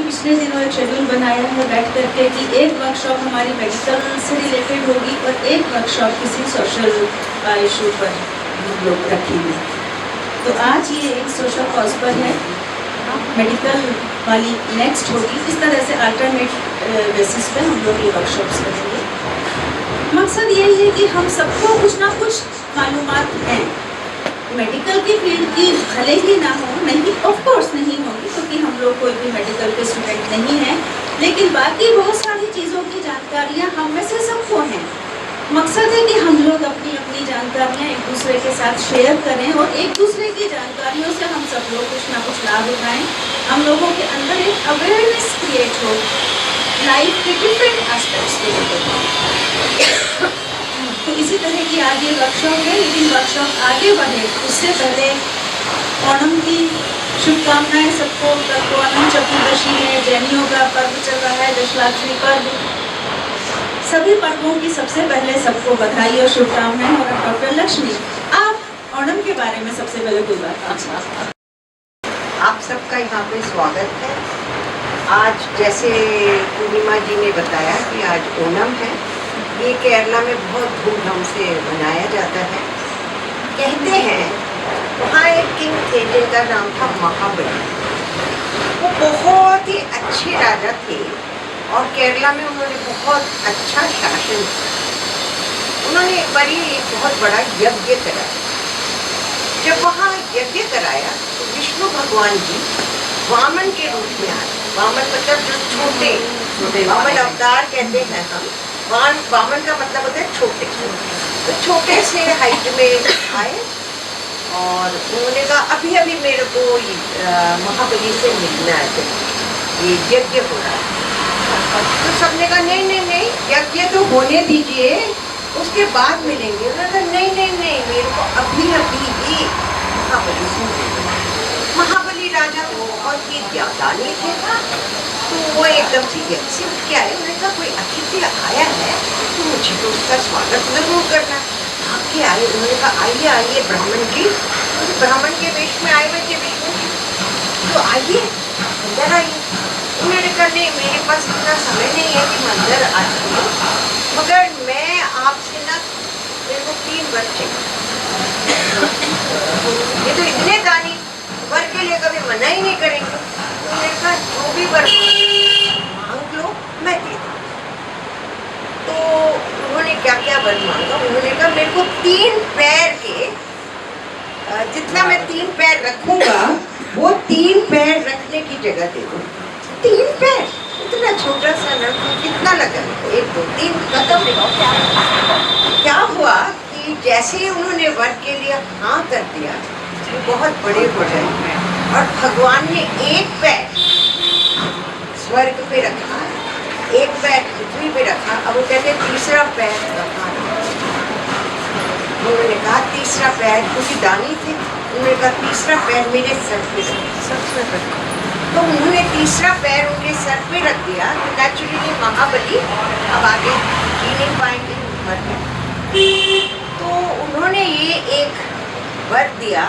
पिछले दिनों एक शेड्यूल बनाया है बैठ करके कि एक वर्कशॉप हमारी मेडिकल से रिलेटेड होगी और एक वर्कशॉप किसी सोशल इशू पर हम लोग रखेंगे। तो आज ये एक सोशल कॉज पर है, मेडिकल वाली नेक्स्ट होगी। इस तरह से अल्टरनेट बेसिस पे हम लोग ये वर्कशॉप्स करेंगे। मकसद यही है कि हम सबको कुछ ना कुछ मालूमात हैं मेडिकल की फील्ड की, भले ही ना हो, नहीं ऑफ कोर्स नहीं होगी क्योंकि हम लोग कोई भी मेडिकल के स्टूडेंट नहीं हैं, लेकिन बाकी बहुत सारी चीज़ों की जानकारियाँ हम में से सबको हैं। मकसद है कि हम लोग अपनी अपनी जानकारियाँ एक दूसरे के साथ शेयर करें और एक दूसरे की जानकारियों से हम सब लोग कुछ ना कुछ लाभ उठाएं। हम लोगों के अंदर एक अवेयरनेस क्रिएट हो लाइफ के डिफरेंट एस्पेक्ट्स के लिए। तो इसी तरह की आज ये वर्कशॉप है, लेकिन वर्कशॉप आगे बढ़े उससे पहले ओणम की शुभकामनाएं सबको। कल को अनंत चतुर्दशी है, जैनियों का पर्व चल रहा है, दशलाक्षरी पर्व। सभी पर्वों की सबसे पहले सबको बधाई और शुभकामनाएं। और डॉक्टर लक्ष्मी, आप ओणम के बारे में सबसे पहले कोई बात। आप सबका यहाँ पे स्वागत है। आज जैसे पूर्णिमा जी ने बताया कि आज ओणम है, ये केरला में बहुत धूमधाम से मनाया जाता है। कहते हैं वहाँ एक किंग थे जिनका नाम था महाबली। वो बहुत ही अच्छे राजा थे और केरला में उन्होंने बहुत अच्छा शासन किया। उन्होंने एक बारी बहुत बड़ा यज्ञ कराया। जब वहाँ यज्ञ कराया तो विष्णु भगवान जी वामन के रूप में आए। वामन मतलब जो छोटे वामन अवतार कहते हैं हम। वामन का मतलब होता है छोटे। तो छोटे से हाइट में आए और उन्होंने कहा अभी अभी मेरे को महाबली से मिलना है, ये यज्ञ हो रहा है। तो सबने कहा नहीं नहीं नहीं, यज्ञ तो होने दीजिए, उसके बाद मिलेंगे। उन्होंने कहा नहीं नहीं नहीं, मेरे को अभी अभी ही महाबली से मिलना। महाबली राजा तो बहुत ही ज्ञानी थे, तो वो एकदम सीरियस से उठ के आए। उन्होंने कहा कोई अतिथि आया है तो मुझे तो उसका स्वागत जरूर करना। आके आए, उन्होंने कहा आइए आइए ब्राह्मण जी। तो ब्राह्मण के वेश में आए हुए थे विष्णु जी, तो आइए अंदर आइए। उन्होंने कहा नहीं, मेरे पास इतना समय नहीं है कि मैं अंदर आ सकूँ, मगर मैं आपसे ना, मेरे को 3 वर चाहिए। ये तो इतने दानी, वर के लिए कभी मना ही नहीं करेंगे। उन्होंने कहा जो भी वर मांग लो मैं दे दूँ। तो उन्होंने क्या क्या वर मांगा। उन्होंने कहा मेरे को 3 पैर के, जितना मैं 3 पैर रखूंगा वो 3 पैर रखने की जगह दे दो। 3 पैर, इतना छोटा सा ना, कितना लगा? 1 2 3 कदम लगाओ। क्या हुआ कि जैसे ही उन्होंने वर के लिए हाँ कर दिया, बहुत बड़े हो गए और भगवान ने 1 पैर स्वर्ग पे रखा, 1 पैर पृथ्वी पे रखा। अब वो कहते 3रा पैर रखा। उन्होंने कहा 3रा पैर, क्योंकि दानी थे, उन्होंने कहा 3रा पैर मेरे सर पे रख। तो उन्होंने 3रा पैर उनके सर पे रख दिया। तो नेचुरली महाबली अब आगे जी नहीं पाएंगे वर में। तो उन्होंने ये एक वर दिया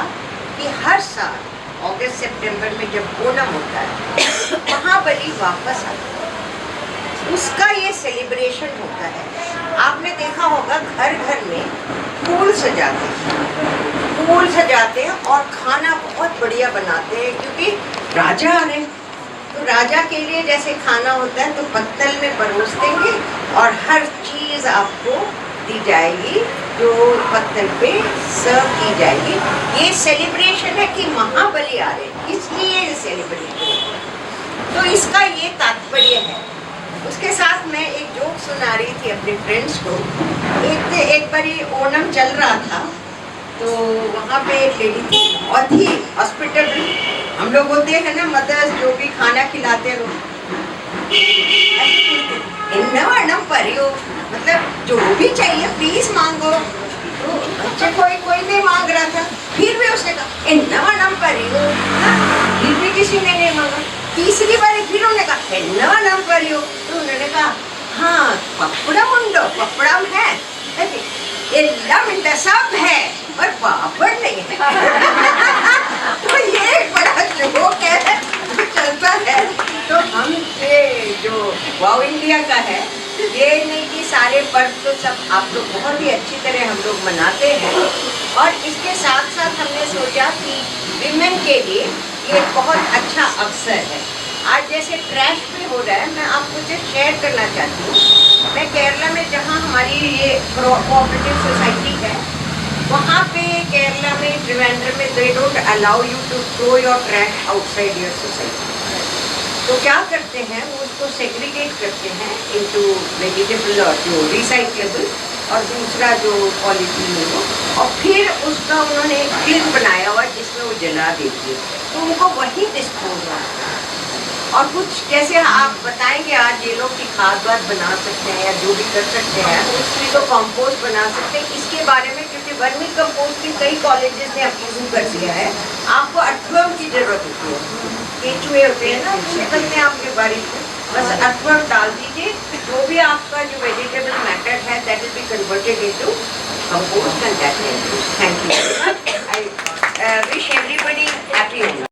कि हर साल अगस्त सितंबर में जब ओणम होता है महाबली वापस आता है, उसका ये सेलिब्रेशन होता है। आपने देखा होगा घर घर में फूल सजाते हैं और खाना बहुत बढ़िया बनाते हैं, क्योंकि राजा आ रहे हैं। तो राजा के लिए जैसे खाना होता है तो पत्तल में परोस देंगे और हर चीज़ आपको दी जाएगी जो पत्थर पे सर्व की जाएगी। ये सेलिब्रेशन है कि महाबली आ रहे हैं, इसलिए ये सेलिब्रेशन है। तो इसका ये तात्पर्य है। उसके साथ मैं एक जोक सुना रही थी अपने फ्रेंड्स को। एक बारी ओणम चल रहा था, तो वहाँ पे एक लेडी थी, बहुत ही हॉस्पिटल, हम लोग होते हैं ना मदर्स जो भी खाना खिलाते लोग, मतलब जो भी चाहिए प्लीज मांगो। तो बच्चे कोई नहीं मांग रहा था, फिर भी उसने कहा फिर भी किसी ने नहीं मांगा। तीसरी बार फिर उन्होंने कहा तो उन्होंने कहा हाँ पपड़म है, सब है पर पापड़ नहीं है। तो ये एक बड़ा जोक है, चलता है। तो हम वाओ इंडिया का है। ये नहीं कि सारे पर्व तो सब आप लोग बहुत ही अच्छी तरह हम लोग मनाते हैं, और इसके साथ साथ हमने सोचा कि विमेन के लिए ये एक बहुत अच्छा अवसर है। आज जैसे ट्रैश पे हो रहा है, मैं आपको जस्ट शेयर करना चाहती हूँ। मैं केरला में, जहाँ हमारी ये कोऑपरेटिव सोसाइटी है, वहाँ पे केरला में त्रिवेंद्रम में they don't allow you to throw your trash outside your society. तो क्या करते हैं, वो उसको सेग्रीगेट करते हैं इनटू वेजिटेबल और जो रिसाइक्लेबल, और दूसरा जो पॉलीथीन है वो, और फिर उसका उन्होंने एक क्लिप बनाया हुआ जिसमें वो जला देती है, तो उनको वही डिस्पोज होता है। और कुछ जैसे आप बताएंगे आज ये लोग की खाद वाद बना सकते हैं या जो भी कर सकते हैं, तो कंपोस्ट बना सकते हैं इसके बारे में, क्योंकि वर्मी कंपोस्ट की कई कॉलेजेस ने अब शुरू कर दिया है। आपको अर्थवर्म की जरूरत होती है, केचुए होते हैं ना, निकलते हैं आपके बाड़ी में, बस अर्थवर्म डाल दीजिए, जो भी आपका जो वेजिटेबल मैटर है that will be converted into compost and that. Thank you.